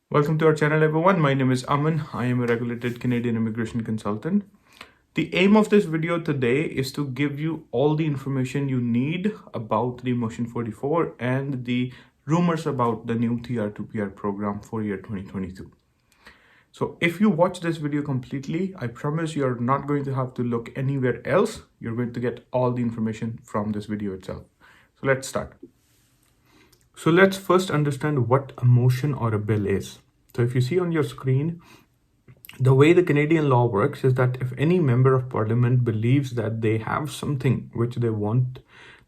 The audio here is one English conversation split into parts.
Welcome to our channel, everyone. My name is Aman. I am a regulated Canadian immigration consultant. The aim of this video today is to give you all the information you need about the Motion 44 and the rumors about the new TR to PR program for year 2022. So if you watch this video completely, I promise you're not going to have to look anywhere else. You're going to get all the information from this video itself. So let's start. So let's first understand what a motion or a bill is. So if you see on your screen, the way the Canadian law works is that if any member of parliament believes that they have something which they want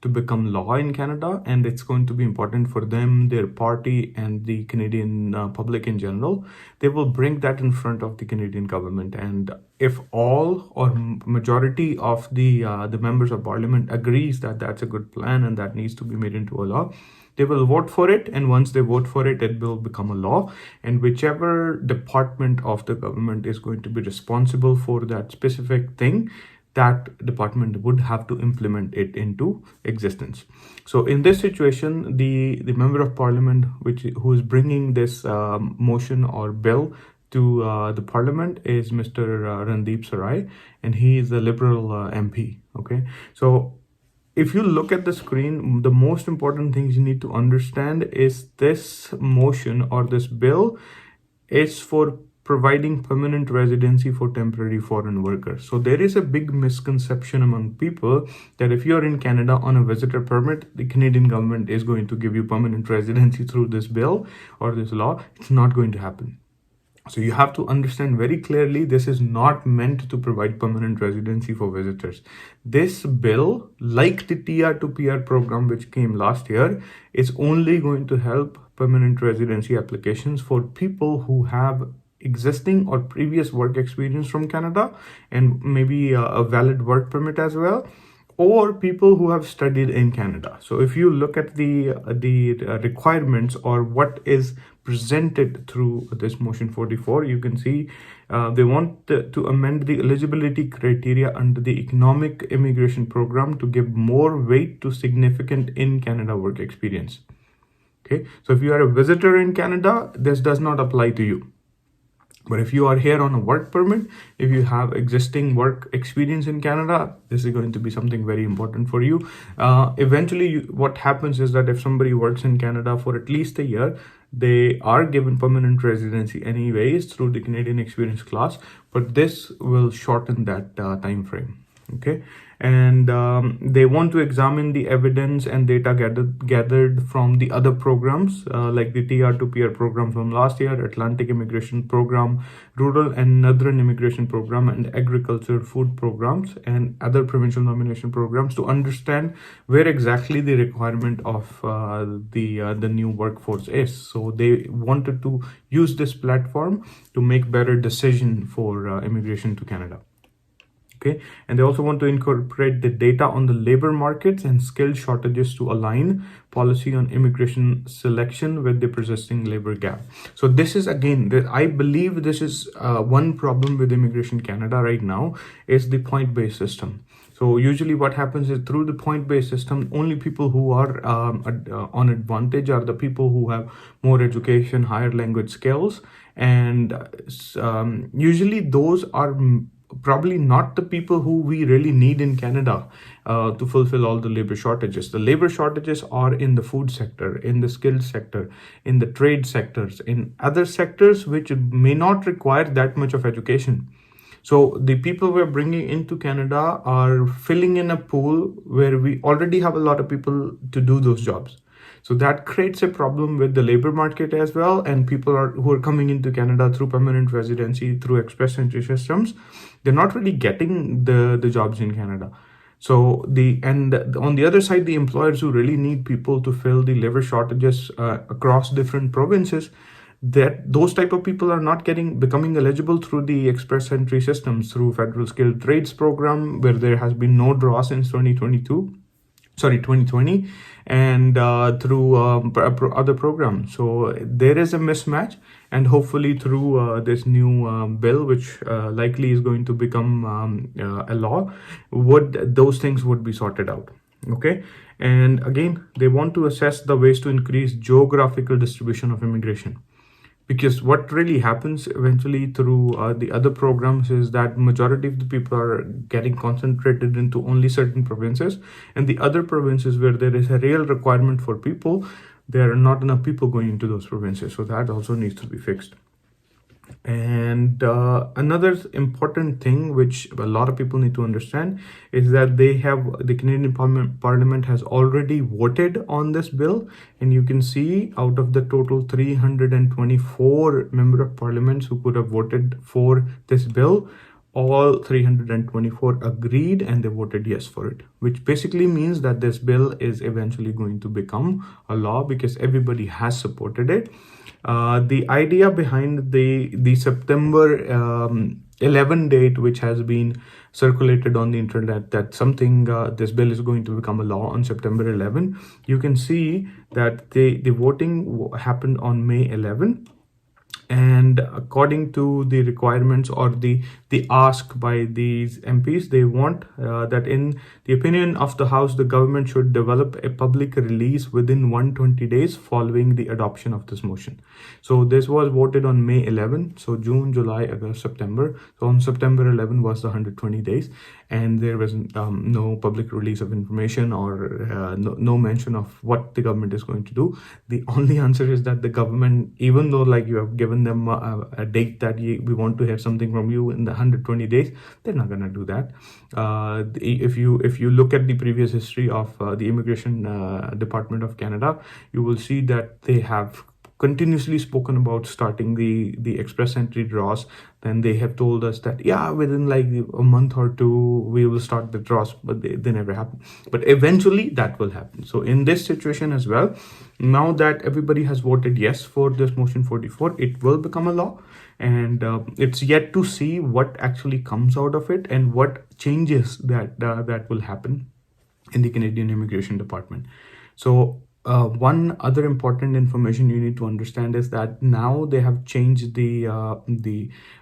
to become law in Canada and it's going to be important for them, their party, and the Canadian public in general, they will bring that in front of the Canadian government. And if all or majority of the members of parliament agrees that that's a good plan and that needs to be made into a law, they will vote for it, and once they vote for it, it will become a law. And whichever department of the government is going to be responsible for that specific thing, that department would have to implement it into existence. So in this situation, the member of parliament who is bringing this motion or bill to the parliament is Mr. Randeep Sarai, and he is a Liberal MP. Okay, so if you look at the screen, the most important things you need to understand is this motion or this bill is for providing permanent residency for temporary foreign workers. So there is a big misconception among people that if you're in Canada on a visitor permit, the Canadian government is going to give you permanent residency through this bill or this law. It's not going to happen. So you have to understand very clearly, this is not meant to provide permanent residency for visitors. This bill, like the TR to PR program which came last year, is only going to help permanent residency applications for people who have existing or previous work experience from Canada and maybe a valid work permit as well, or people who have studied in Canada. So if you look at the requirements or what is presented through this Motion 44, you can see they want to amend the eligibility criteria under the economic immigration program to give more weight to significant in Canada work experience. Okay, so if you are a visitor in Canada, this does not apply to you. But if you are here on a work permit, if you have existing work experience in Canada, this is going to be something very important for you. Eventually, what happens is that if somebody works in Canada for at least a year, they are given permanent residency anyways through the Canadian Experience class, but this will shorten that time frame. Okay, and they want to examine the evidence and data gathered from the other programs like the TR to PR program from last year, Atlantic Immigration Program, Rural and Northern Immigration Program, and Agriculture Food Programs, and other provincial nomination programs to understand where exactly the requirement of the new workforce is. So they wanted to use this platform to make better decision for immigration to Canada. Okay, and they also want to incorporate the data on the labor markets and skill shortages to align policy on immigration selection with the persisting labor gap. So this is, again, I believe this is one problem with Immigration Canada right now is the point-based system. So usually what happens is through the point-based system, only people who are on advantage are the people who have more education, higher language skills, and usually those are probably not the people who we really need in Canada to fulfill all the labor shortages. The labor shortages are in the food sector, in the skilled sector, in the trade sectors, in other sectors which may not require that much of education. So the people we're bringing into Canada are filling in a pool where we already have a lot of people to do those jobs. So that creates a problem with the labor market as well, and people who are coming into Canada through permanent residency, through express entry systems, they're not really getting the jobs in Canada. So on the other side, the employers who really need people to fill the labor shortages across different provinces, that those type of people are not becoming eligible through the express entry systems, through federal skilled trades program, where there has been no draw since 2020, and through other programs. So there is a mismatch, and hopefully through this new bill, which likely is going to become a law, those things would be sorted out. Okay, and again, they want to assess the ways to increase geographical distribution of immigration. Because what really happens eventually through the other programs is that majority of the people are getting concentrated into only certain provinces, and the other provinces where there is a real requirement for people, there are not enough people going into those provinces. So that also needs to be fixed. And another important thing which a lot of people need to understand is that the Canadian Parliament has already voted on this bill, and you can see out of the total 324 member of parliaments who could have voted for this bill, all 324 agreed and they voted yes for it, which basically means that this bill is eventually going to become a law because everybody has supported it. The idea behind the September 11 date, which has been circulated on the internet, that something this bill is going to become a law on September 11. You can see that the voting happened on May 11. And according to the requirements or the ask by these MPs, they want that in the opinion of the House, the government should develop a public release within 120 days following the adoption of this motion. So this was voted on May 11. So June, July, August, September. So on September 11 was the 120 days, and there was no public release of information or no mention of what the government is going to do. The only answer is that the government, even though like you have given them a date that we want to hear something from you in the 120 days, they're not going to do that. If you look at the previous history of the Immigration Department of Canada, you will see that they have continuously spoken about starting the express entry draws. Then they have told us that within like a month or two we will start the draws, but they never happen. But eventually that will happen. So in this situation as well, now that everybody has voted yes for this motion 44, it will become a law, and it's yet to see what actually comes out of it and what changes that will happen in the Canadian Immigration Department. So one other important information you need to understand is that now they have changed the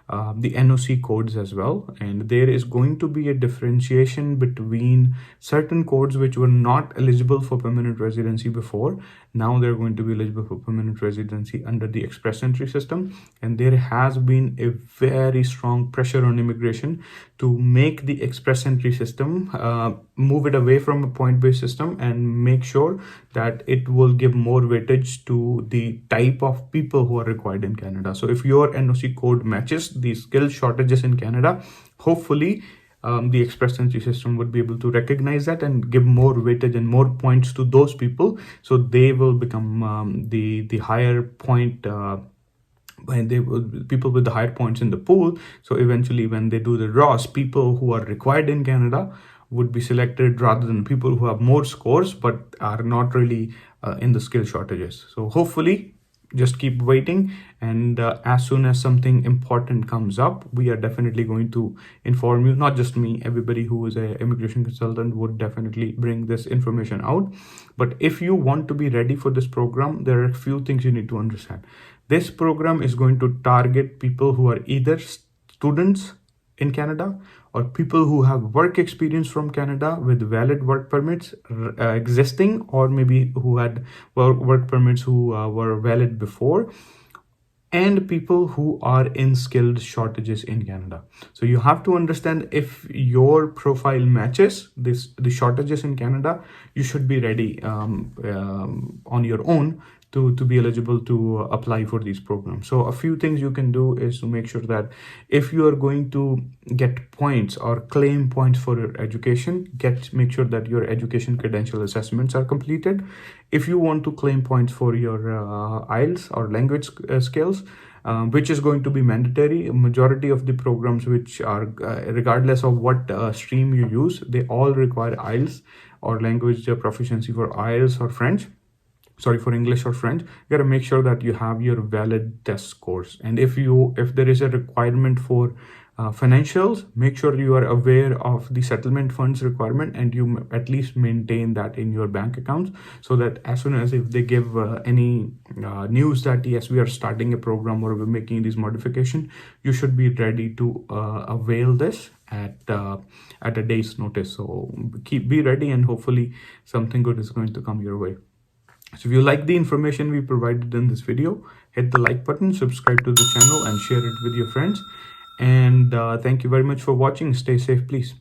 NOC codes as well, and there is going to be a differentiation between certain codes which were not eligible for permanent residency before. Now they're going to be eligible for permanent residency under the express entry system, and there has been a very strong pressure on immigration to make the express entry system move it away from a point-based system and make sure that it will give more weightage to the type of people who are required in Canada. So if your NOC code matches the skill shortages in Canada, hopefully the express entry system would be able to recognize that and give more weightage and more points to those people, so they will become the higher point when they people with the higher points in the pool. So eventually when they do the draws, people who are required in Canada would be selected rather than people who have more scores but are not really in the skill shortages. So hopefully just keep waiting, and as soon as something important comes up, we are definitely going to inform you. Not just me, everybody who is an immigration consultant would definitely bring this information out. But if you want to be ready for this program, there are a few things you need to understand. This program is going to target people who are either students in Canada or people who have work experience from Canada with valid work permits existing, or maybe who had work permits who were valid before, and people who are in skilled shortages in Canada. So you have to understand, if your profile matches the shortages in Canada, you should be ready on your own to be eligible to apply for these programs. So a few things you can do is to make sure that if you are going to get points or claim points for your education, make sure that your education credential assessments are completed. If you want to claim points for your IELTS or language skills, which is going to be mandatory. A majority of the programs which are, regardless of what stream you use, they all require IELTS or language proficiency for IELTS or French. Sorry, for English or French. You got to make sure that you have your valid test scores. And if there is a requirement for financials, make sure you are aware of the settlement funds requirement and you at least maintain that in your bank accounts, so that as soon as if they give any news that yes, we are starting a program or we're making these modifications, you should be ready to avail this at a day's notice. So be ready, and hopefully something good is going to come your way. So if you like the information we provided in this video, hit the like button, subscribe to the channel, and share it with your friends. And thank you very much for watching. Stay safe, please.